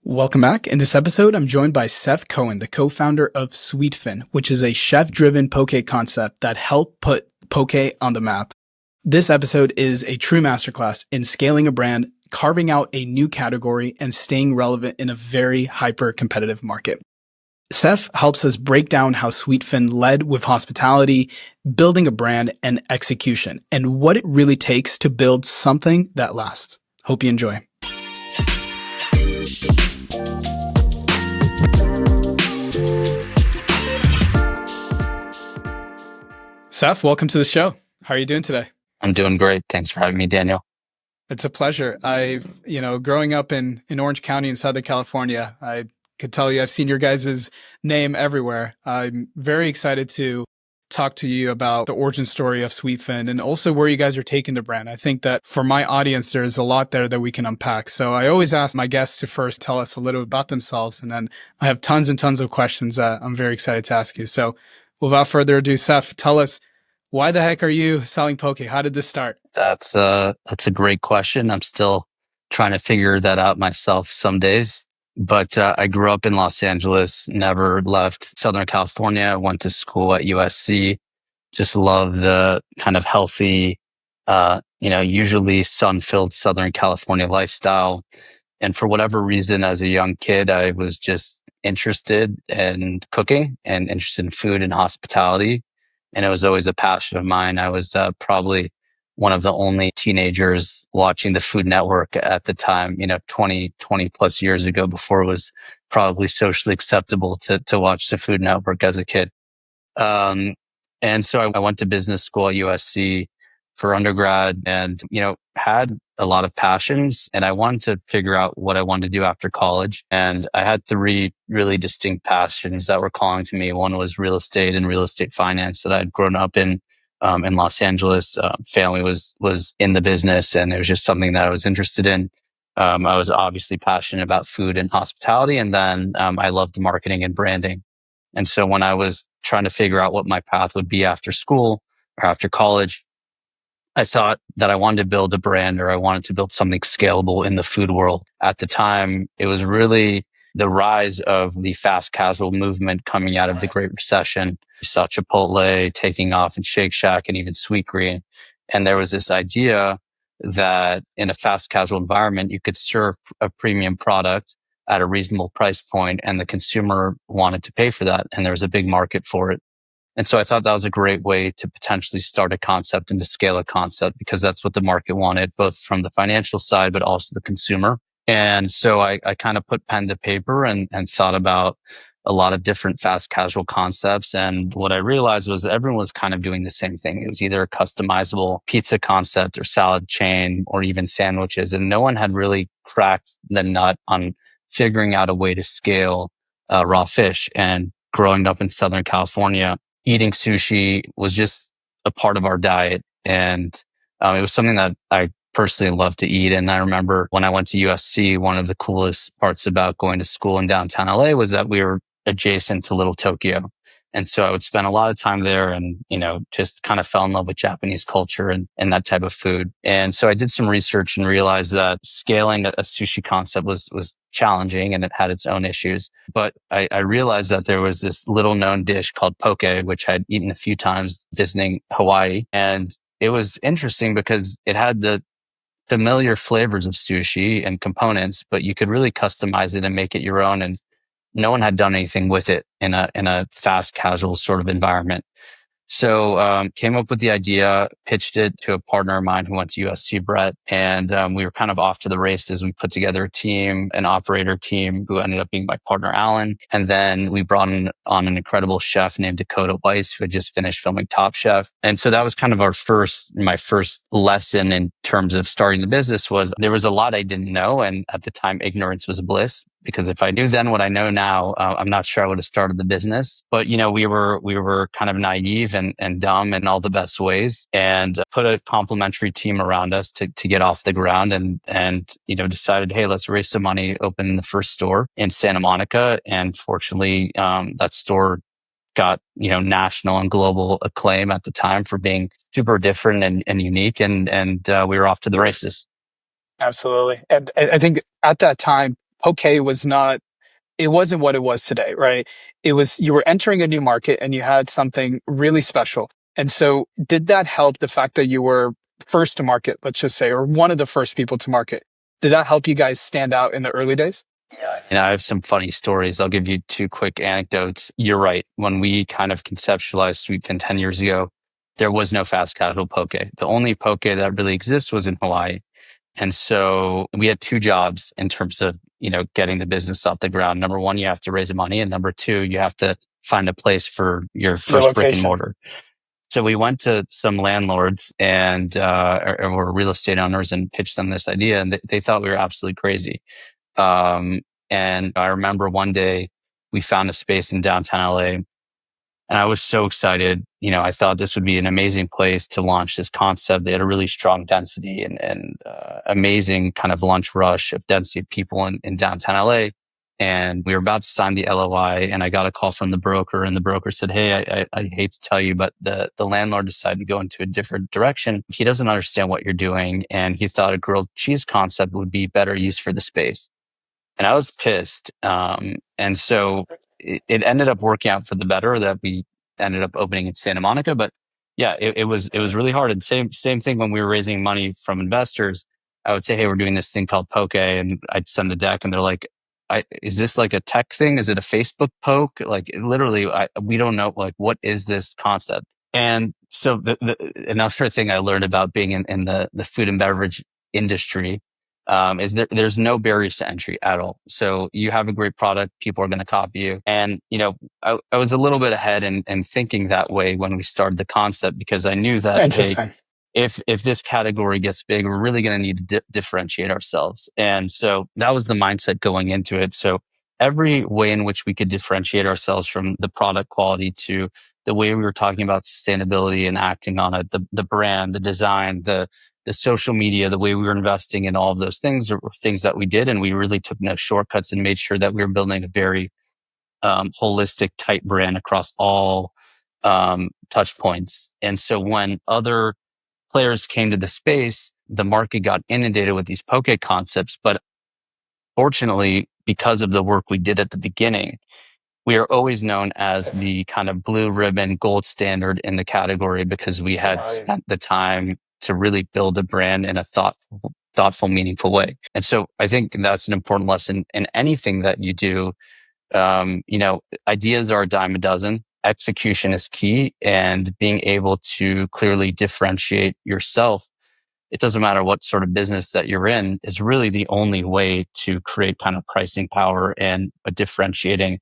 Welcome back. In this episode, I'm joined by Seth Cohen, the co-founder of Sweetfin, which is a chef-driven poke concept that helped put poke on the map. This episode is a true masterclass in scaling a brand, carving out a new category, and staying relevant in a very hyper-competitive market. Seth helps us break down how Sweetfin led with hospitality, building a brand, and execution, and what it really takes to build something that lasts. Hope you enjoy. Seth, welcome to the show. How are you doing today? I'm doing great. Thanks for having me, Daniel. It's a pleasure. Growing up in Orange County in Southern California, I could tell you I've seen your guys' name everywhere. I'm very excited to talk to you about the origin story of Sweetfin and also where you guys are taking the brand. I think that for my audience, there's a lot there that we can unpack. So I always ask my guests to first tell us a little about themselves, and then I have tons and tons of questions that I'm very excited to ask you. So without further ado, Seth, tell us, why the heck are you selling poke? How did this start? That's a great question. I'm still trying to figure that out myself some days. But I grew up in Los Angeles, never left Southern California, went to school at USC, just love the kind of healthy, usually sun-filled Southern California lifestyle. And for whatever reason, as a young kid, I was just interested in cooking and interested in food and hospitality. And it was always a passion of mine. I was probably one of the only teenagers watching the Food Network at the time, 20 plus years ago, before it was probably socially acceptable to watch the Food Network as a kid. And so I went to business school at USC for undergrad and, had a lot of passions, and I wanted to figure out what I wanted to do after college. And I had three really distinct passions that were calling to me. One was real estate and real estate finance that I'd grown up in Los Angeles. Family was in the business, and it was just something that I was interested in. I was obviously passionate about food and hospitality. And then I loved marketing and branding. And so when I was trying to figure out what my path would be after school or after college, I thought that I wanted to build a brand, or I wanted to build something scalable in the food world. At the time, it was really the rise of the fast casual movement coming out of the Great Recession. You saw Chipotle taking off, and Shake Shack, and even Sweetgreen. And there was this idea that in a fast casual environment, you could serve a premium product at a reasonable price point, and the consumer wanted to pay for that. And there was a big market for it. And so I thought that was a great way to potentially start a concept and to scale a concept, because that's what the market wanted, both from the financial side, but also the consumer. And so I kind of put pen to paper and thought about a lot of different fast casual concepts. And what I realized was that everyone was kind of doing the same thing. It was either a customizable pizza concept or salad chain or even sandwiches. And no one had really cracked the nut on figuring out a way to scale raw fish. And growing up in Southern California, eating sushi was just a part of our diet. And it was something that I personally love to eat. And I remember when I went to USC, one of the coolest parts about going to school in downtown LA was that we were adjacent to Little Tokyo. And so I would spend a lot of time there and, just kind of fell in love with Japanese culture and that type of food. And so I did some research and realized that scaling a sushi concept was challenging, and it had its own issues. But I realized that there was this little known dish called poke, which I'd eaten a few times visiting Hawaii. And it was interesting because it had the familiar flavors of sushi and components, but you could really customize it and make it your own. And no one had done anything with it in a fast casual sort of environment. So came up with the idea, pitched it to a partner of mine who went to USC, Brett, and we were kind of off to the races. We put together a team, an operator team, who ended up being my partner, Alan. And then we brought on an incredible chef named Dakota Weiss, who had just finished filming Top Chef. And so that was kind of my first lesson in terms of starting the business. Was there was a lot I didn't know. And at the time, ignorance was bliss. Because if I knew then what I know now, I'm not sure I would have started the business. But, we were kind of naive and dumb in all the best ways, and put a complimentary team around us to get off the ground, and decided, hey, let's raise some money, open the first store in Santa Monica. And fortunately, that store got, national and global acclaim at the time for being super different and unique. And we were off to the races. Absolutely. And I think at that time, poke was not, it wasn't what it was today, right? It was, you were entering a new market and you had something really special. And so did that help, the fact that you were first to market, let's just say, or one of the first people to market? Did that help you guys stand out in the early days? Yeah. And I have some funny stories. I'll give you two quick anecdotes. You're right. When we kind of conceptualized Sweetfin 10 years ago, there was no fast casual poke. The only poke that really exists was in Hawaii. And so we had two jobs in terms of, getting the business off the ground. Number one, you have to raise money. And number two, you have to find a place for your Your first brick and location. mortar. So we went to some landlords and, or real estate owners and pitched them this idea. And they thought we were absolutely crazy. Um, and I remember one day we found a space in downtown LA and I was so excited. I thought this would be an amazing place to launch this concept. They had a really strong density and amazing kind of lunch rush of density of people in downtown LA. And we were about to sign the LOI, and I got a call from the broker, and the broker said, "Hey, I hate to tell you, but the landlord decided to go into a different direction. He doesn't understand what you're doing, and he thought a grilled cheese concept would be better used for the space." And I was pissed. And so it ended up working out for the better that we ended up opening in Santa Monica. But yeah, it was really hard. And same thing when we were raising money from investors. I would say, "Hey, we're doing this thing called Poke," and I'd send the deck, and they're like, "Is this like a tech thing? Is it a Facebook poke? Like literally, we don't know. Like, what is this concept?" And so another thing I learned about being in the food and beverage industry is there's no barriers to entry at all. So you have a great product, people are going to copy you. And, I was a little bit ahead in thinking that way when we started the concept, because I knew that, hey, Interesting. if this category gets big, we're really going to need to differentiate ourselves. And so that was the mindset going into it. So every way in which we could differentiate ourselves, from the product quality to the way we were talking about sustainability and acting on it, the brand, the design, the social media, the way we were investing in all of those things are things that we did. And we really took no shortcuts and made sure that we were building a very holistic, tight brand across all touch points. And so when other players came to the space, the market got inundated with these poke concepts. But fortunately, because of the work we did at the beginning, we are always known as the kind of blue ribbon gold standard in the category, because we had Right. spent the time to really build a brand in a thoughtful, meaningful way. And so I think that's an important lesson in anything that you do. Ideas are a dime a dozen. Execution is key, and being able to clearly differentiate yourself. It doesn't matter what sort of business that you're in, is really the only way to create kind of pricing power and a differentiating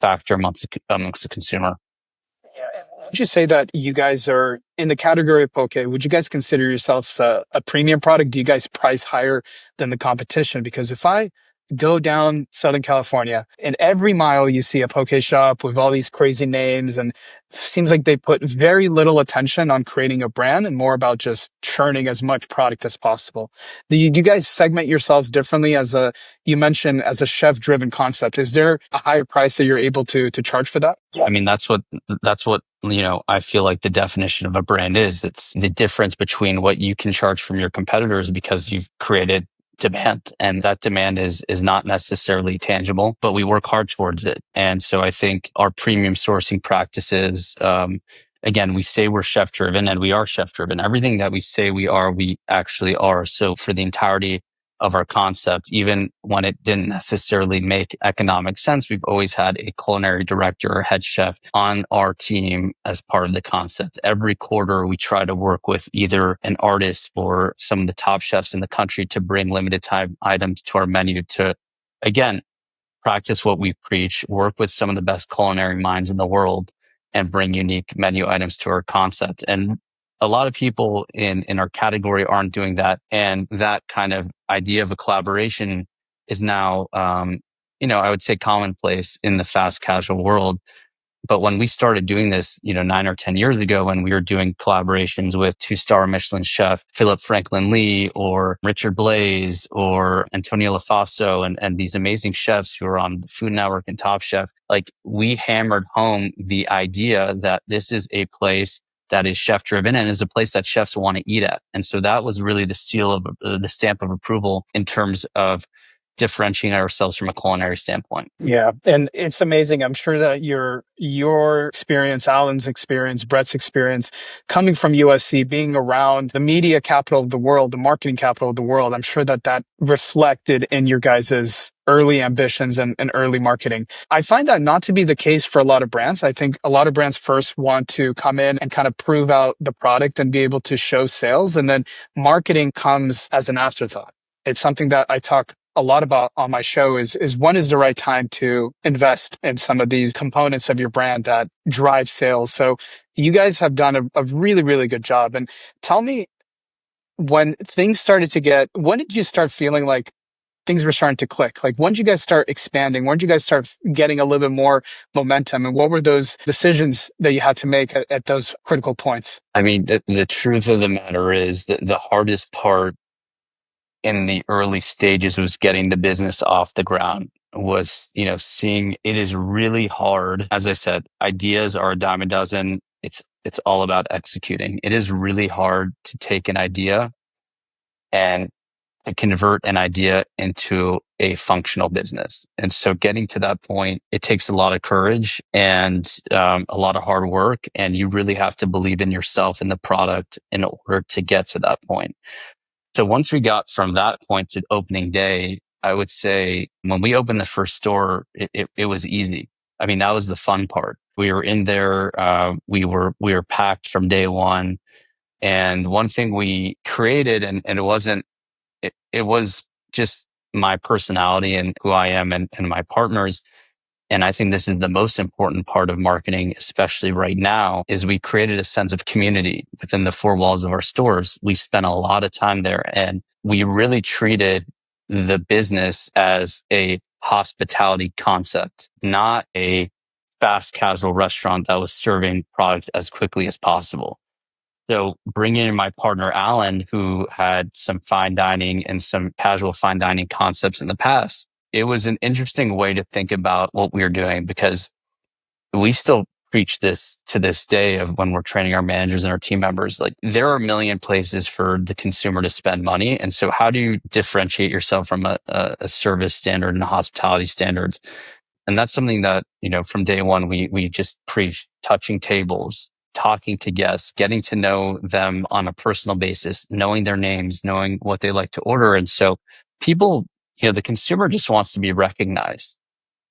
factor amongst the consumer. Yeah, and would you say that you guys are in the category of poke? Would you guys consider yourselves a premium product? Do you guys price higher than the competition? Because if I go down Southern California and every mile you see a poke shop with all these crazy names, and seems like they put very little attention on creating a brand and more about just churning as much product as possible. Do you guys segment yourselves differently you mentioned, as a chef driven concept? Is there a higher price that you're able to charge for that? I mean, that's what I feel like the definition of a brand is. It's the difference between what you can charge from your competitors, because you've created demand, and that demand is not necessarily tangible, but we work hard towards it. And so I think our premium sourcing practices, again, we say we're chef driven, and we are chef driven. Everything that we say we are, we actually are. So for the entirety of our concept, even when it didn't necessarily make economic sense, we've always had a culinary director or head chef on our team as part of the concept. Every quarter, we try to work with either an artist or some of the top chefs in the country to bring limited time items to our menu to, again, practice what we preach, work with some of the best culinary minds in the world, and bring unique menu items to our concept. And a lot of people in our category aren't doing that. And that kind of idea of a collaboration is now, I would say commonplace in the fast casual world. But when we started doing this, 9 or 10 years ago, when we were doing collaborations with 2-star Michelin chef Philip Franklin Lee or Richard Blaze or Antonio LaFaso and these amazing chefs who are on the Food Network and Top Chef, like we hammered home the idea that this is a place that is chef driven and is a place that chefs want to eat at. And so that was really the stamp of approval in terms of differentiating ourselves from a culinary standpoint. Yeah, and it's amazing. I'm sure that your experience, Alan's experience, Brett's experience, coming from USC, being around the media capital of the world, the marketing capital of the world, I'm sure that that reflected in your guys's early ambitions and early marketing. I find that not to be the case for a lot of brands. I think a lot of brands first want to come in and kind of prove out the product and be able to show sales, and then marketing comes as an afterthought. It's something that I talk a lot about on my show is when is the right time to invest in some of these components of your brand that drive sales. So you guys have done a really, really good job. And tell me, when things started to get, when did you start feeling like things were starting to click? Like, when did you guys start expanding? When did you guys start getting a little bit more momentum? And what were those decisions that you had to make at those critical points? I mean, the truth of the matter is that the hardest part in the early stages was getting the business off the ground, was, seeing it is really hard. As I said, ideas are a dime a dozen. It's all about executing. It is really hard to take an idea and to convert an idea into a functional business. And so getting to that point, it takes a lot of courage and a lot of hard work. And you really have to believe in yourself and the product in order to get to that point. So once we got from that point to opening day, I would say when we opened the first store, it was easy. I mean, that was the fun part. We were in there. We were packed from day one. And one thing we created, and it was just my personality and who I am and my partners. And I think this is the most important part of marketing, especially right now, is we created a sense of community within the four walls of our stores. We spent a lot of time there, and we really treated the business as a hospitality concept, not a fast casual restaurant that was serving product as quickly as possible. So bringing in my partner, Alan, who had some fine dining and some casual fine dining concepts in the past, it was an interesting way to think about what we were doing, because we still preach this to this day of when we're training our managers and our team members. Like, there are a million places for the consumer to spend money. And so how do you differentiate yourself from a service standard and hospitality standards? And that's something that, from day one, we just preach: touching tables, talking to guests, getting to know them on a personal basis, knowing their names, knowing what they like to order. And so people, the consumer just wants to be recognized.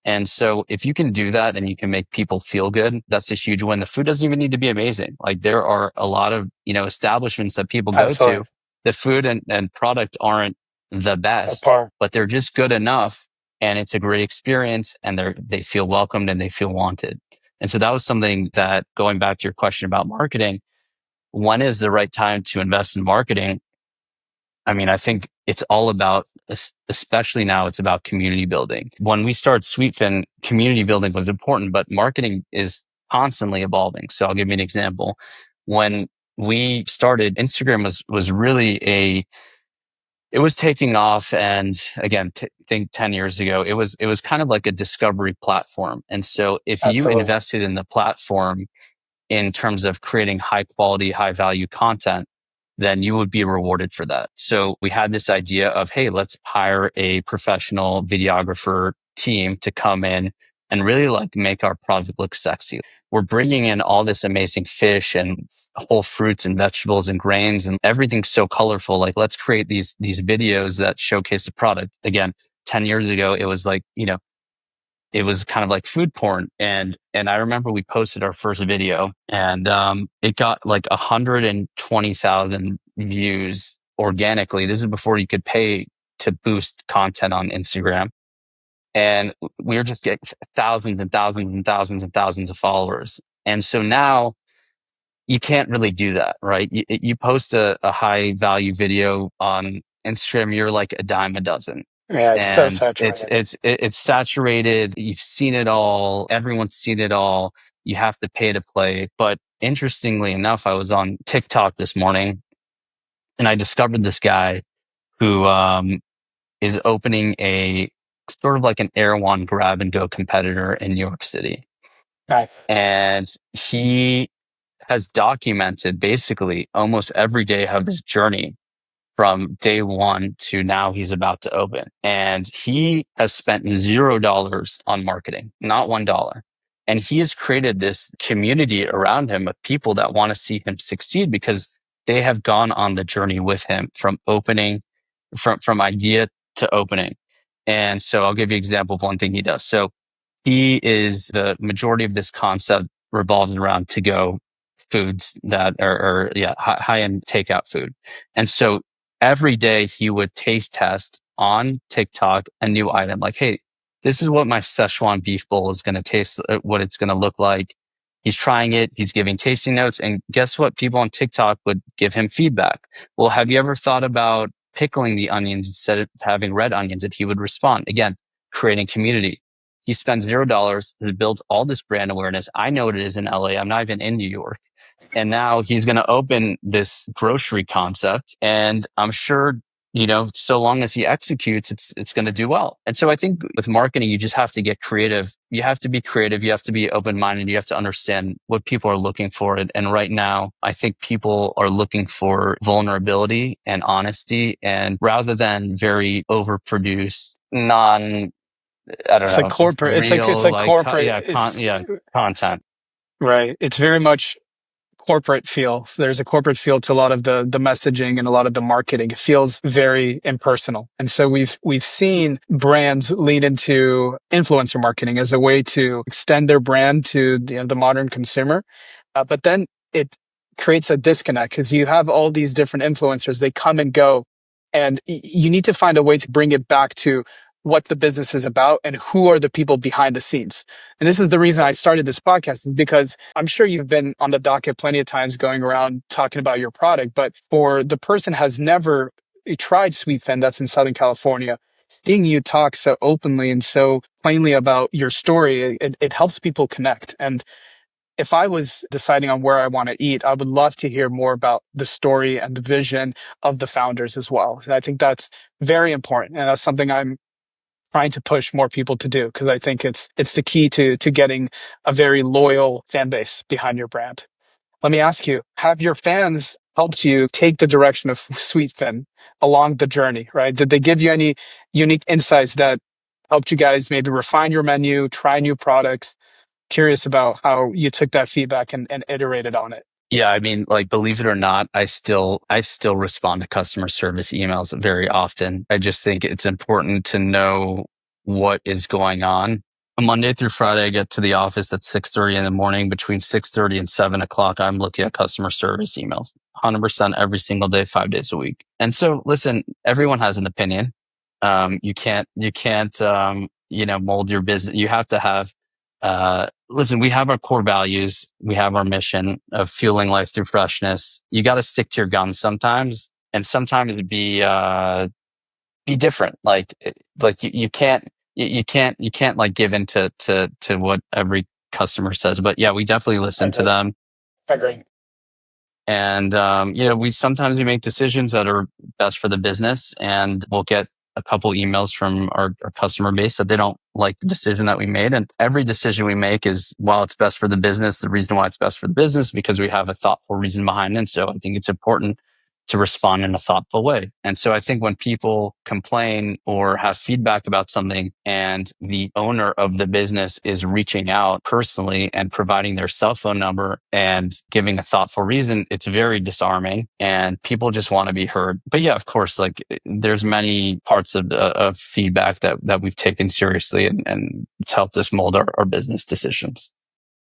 And so if you can do that and you can make people feel good, that's a huge win. The food doesn't even need to be amazing. Like, there are a lot of, establishments that people go Absolutely. to. The food and product aren't the That best, part. but they're just good enough. And it's a great experience, and they feel welcomed and they feel wanted. And so that was something that, going back to your question about marketing, when is the right time to invest in marketing? I mean, I think it's all about, especially now, it's about community building. When we started Sweetfin, community building was important, but marketing is constantly evolving. So I'll give you an example. When we started, Instagram was really it was taking off. And again, think 10 years ago, it was kind of like a discovery platform. And so if you Absolutely. invested in the platform in terms of creating high quality, high value content, then you would be rewarded for that. So we had this idea of, hey, let's hire a professional videographer team to come in and really like make our product look sexy. We're bringing in all this amazing fish and whole fruits and vegetables and grains, and everything's so colorful. Like, let's create these videos that showcase the product. Again, 10 years ago, it was like, it was kind of like food porn. And I remember we posted our first video, and it got like 120,000 views organically. This is before you could pay to boost content on Instagram. And we were just getting thousands and thousands and thousands and thousands of followers. And so now you can't really do that, right? You post a high value video on Instagram, you're like a dime a dozen, Yeah, it's so and it's saturated. it's it's saturated. You've seen it all. Everyone's seen it all. You have to pay to play. But interestingly enough, I was on TikTok this morning, and I discovered this guy who is opening a sort of like an Erewhon grab and go competitor in New York City, Nice. and he has documented basically almost every day of his journey from day one to now he's about to open. And he has spent $0 on marketing, not $1. And he has created this community around him of people that want to see him succeed because they have gone on the journey with him from opening, from idea to opening. And so I'll give you an example of one thing he does. So he is the majority of this concept revolves around to go foods that are yeah, high end takeout food. And so every day he would taste test on TikTok a new item like, hey, this is what my Szechuan beef bowl is going to taste, what it's going to look like. He's trying it. He's giving tasting notes. And guess what? People on TikTok would give him feedback. Well, have you ever thought about pickling the onions instead of having red onions? And he would respond. Again, creating community. He spends $0 to build all this brand awareness. I know what it is in LA. I'm not even in New York. And now he's going to open this grocery concept. And I'm sure, so long as he executes, it's going to do well. And so I think with marketing, you just have to get creative. You have to be creative. You have to be open-minded. You have to understand what people are looking for. And right now, I think people are looking for vulnerability and honesty. And rather than very overproduced, I don't It's like know, corporate. It's real, like like, corporate. It's content. right. It's very much corporate feel. So there's a corporate feel to a lot of the messaging and a lot of the marketing. It feels very impersonal. And so we've seen brands lean into influencer marketing as a way to extend their brand to the modern consumer. But then it creates a disconnect because you have all these different influencers, they come and go, and you need to find a way to bring it back to what the business is about and who are the people behind the scenes. And this is the reason I started this podcast, is because I'm sure you've been on the docket plenty of times going around talking about your product, but for the person has never tried Sweetfin that's in Southern California, seeing you talk so openly and so plainly about your story, it helps people connect. And if I was deciding on where I want to eat, I would love to hear more about the story and the vision of the founders as well. And I think that's very important. And that's something I'm trying to push more people to do, because I think it's the key to getting a very loyal fan base behind your brand. Let me ask you, have your fans helped you take the direction of Sweetfin along the journey, right? Did they give you any unique insights that helped you guys maybe refine your menu, try new products? Curious about how you took that feedback and iterated on it. Yeah, I mean, like, believe it or not, I still respond to customer service emails very often. I just think it's important to know what is going on. Monday through Friday, I get to the office at 6:30 in the morning. Between 6:30 and 7 o'clock, I'm looking at customer service emails, 100% every single day, 5 days a week. And so, listen, everyone has an opinion. You can't, mold your business. You have to have listen, we have our core values. We have our mission of fueling life through freshness. You got to stick to your guns sometimes, and sometimes it'd be different. Like you can't like give in to what every customer says. But yeah, we definitely listen to them. I agree. And we sometimes we make decisions that are best for the business, and we'll get a couple emails from our customer base that they don't like the decision that we made. And every decision we make is, while it's best for the business, the reason why it's best for the business, because we have a thoughtful reason behind it. And so I think it's important to respond in a thoughtful way. And so I think when people complain or have feedback about something and the owner of the business is reaching out personally and providing their cell phone number and giving a thoughtful reason, it's very disarming, and people just want to be heard. But yeah, of course, like, there's many parts of feedback that we've taken seriously, and it's helped us mold our business decisions.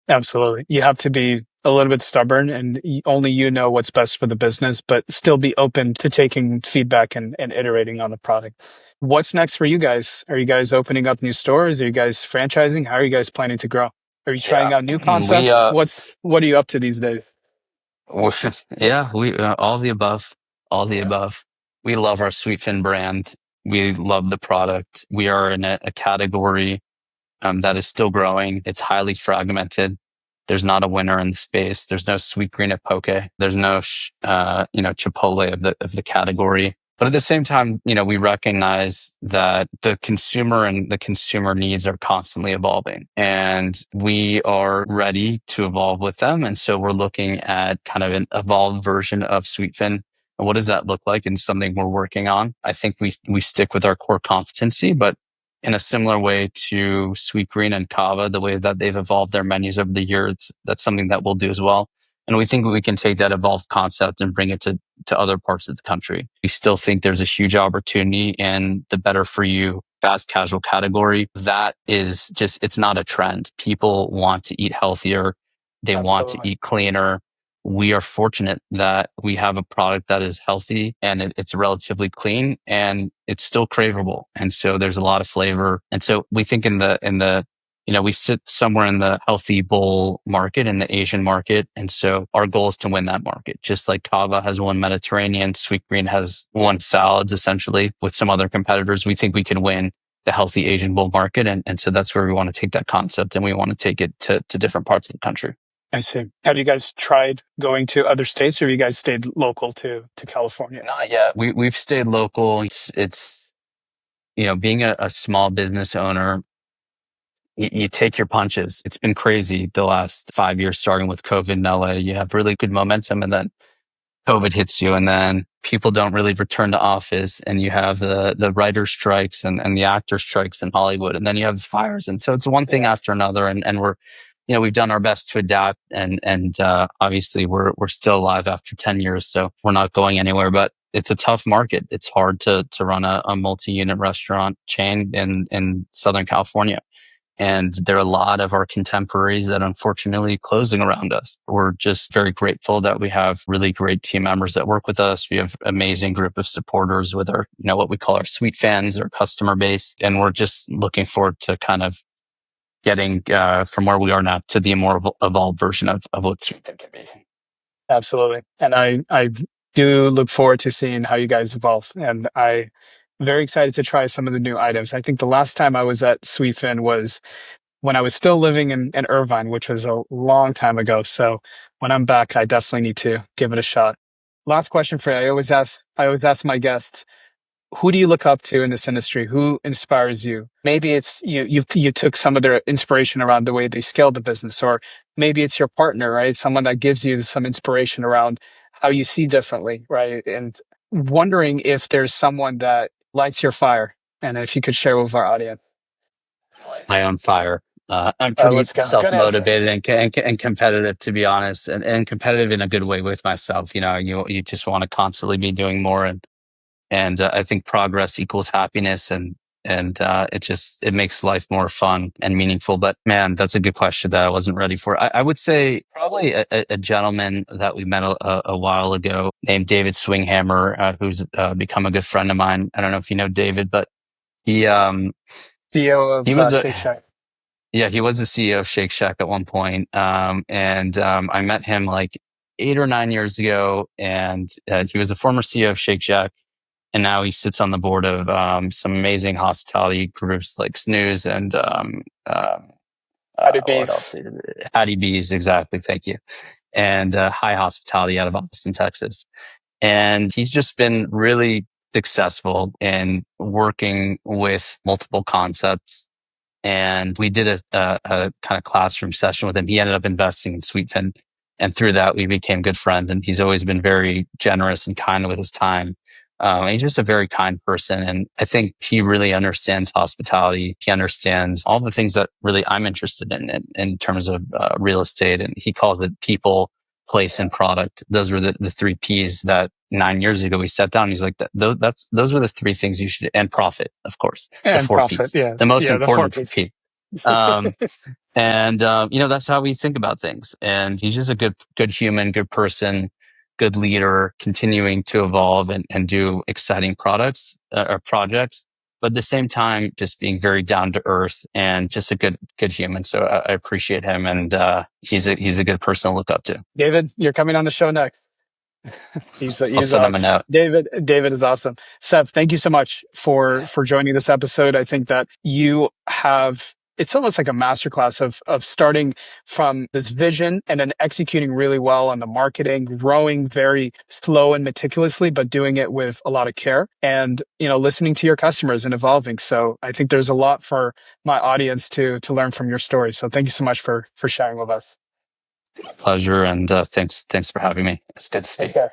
Absolutely. You have to be a little bit stubborn, and only you know what's best for the business, but still be open to taking feedback and iterating on the product. What's next for you guys? Are you guys opening up new stores? Are you guys franchising? How are you guys planning to grow? Are you trying Yeah, out new we concepts? What are you up to these days? yeah, we all the above, all the above. We love our Sweetfin brand. We love the product. We are in a category that is still growing. It's highly fragmented. There's not a winner in the space. There's no Sweet Green at Poke. There's no Chipotle of the category. But at the same time, we recognize that the consumer and the consumer needs are constantly evolving, and we are ready to evolve with them. And so we're looking at kind of an evolved version of Sweetfin And what does that look like? And something we're working on. I think we stick with our core competency, but in a similar way to Sweet Green and Kava, the way that they've evolved their menus over the years, that's something that we'll do as well. And we think we can take that evolved concept and bring it to other parts of the country. We still think there's a huge opportunity in the better for you fast casual category. That is just, it's not a trend. People want to eat healthier. They want to Absolutely. eat cleaner. We are fortunate that we have a product that is healthy and it's relatively clean and it's still craveable. And so there's a lot of flavor. And so we think we sit somewhere in the healthy bowl market, in the Asian market. And so our goal is to win that market. Just like Kava has won Mediterranean, Sweet Green has won salads, essentially, with some other competitors. We think we can win the healthy Asian bowl market. And so that's where we want to take that concept, and we want to take it to different parts of the country. I see. Have you guys tried going to other states, or have you guys stayed local to California? Not yet. We've stayed local. It's being a small business owner, you take your punches. It's been crazy the last 5 years, starting with COVID in LA. You have really good momentum, and then COVID hits you, and then people don't really return to office, and you have the writer strikes and the actor strikes in Hollywood, and then you have fires. And so it's one thing after another. And we're, we've done our best to adapt, and obviously we're still alive after 10 years. So we're not going anywhere, but it's a tough market. It's hard to run a multi-unit restaurant chain in Southern California. And there are a lot of our contemporaries that unfortunately closing around us. We're just very grateful that we have really great team members that work with us. We have an amazing group of supporters with our, what we call our Sweetfins, our customer base. And we're just looking forward to kind of getting from where we are now to the more evolved version of what Sweetfin can be. Absolutely. And I do look forward to seeing how you guys evolve. And I'm very excited to try some of the new items. I think the last time I was at Sweetfin was when I was still living in Irvine, which was a long time ago. So when I'm back, I definitely need to give it a shot. Last question for you. I always ask my guests, who do you look up to in this industry? Who inspires you? Maybe it's you took some of their inspiration around the way they scaled the business, or maybe it's your partner, right? Someone that gives you some inspiration around how you see differently, right? And wondering if there's someone that lights your fire, and if you could share with our audience. My own fire. I'm pretty Let's go. Good answer. self-motivated and competitive, to be honest, and competitive in a good way with myself. You just want to constantly be doing more, and I think progress equals happiness, and it makes life more fun and meaningful. But man, that's a good question that I wasn't ready for. I would say probably a gentleman that we met a while ago named David Swinghammer, who's become a good friend of mine. I don't know if you know David, but he CEO he was of a Shake Shack. yeah, he was the CEO of Shake Shack at one point. I met him like 8 or 9 years ago, and he was a former CEO of Shake Shack. And now he sits on the board of some amazing hospitality groups like Snooze and Hattie what B's. else? Hattie B's, exactly. Thank you. And High Hospitality out of Austin, Texas. And he's just been really successful in working with multiple concepts. And we did a kind of classroom session with him. He ended up investing in Sweetfin. And through that, we became good friends. And he's always been very generous and kind with his time. He's just a very kind person. And I think he really understands hospitality. He understands all the things that really I'm interested in terms of real estate. And he calls it people, place, and product. Those were the three P's that 9 years ago we sat down. He's like, those were the three things you should, and profit, of course, the And four profit. P's, Yeah. the most Yeah. The four important P's. P. Um, and that's how we think about things. And he's just a good human, good person, good leader, continuing to evolve and do exciting products or projects, but at the same time, just being very down to earth and just a good human. So I appreciate him, and he's a good person to look up to. David, you're coming on the show next. I'll send him a note. David is awesome. Seth, thank you so much for joining this episode. I think that you have, it's almost like a masterclass of starting from this vision and then executing really well on the marketing, growing very slow and meticulously, but doing it with a lot of care, and listening to your customers and evolving. So I think there's a lot for my audience to learn from your story. So thank you so much for sharing with us. Pleasure, and thanks for having me. It's good to speak. Okay.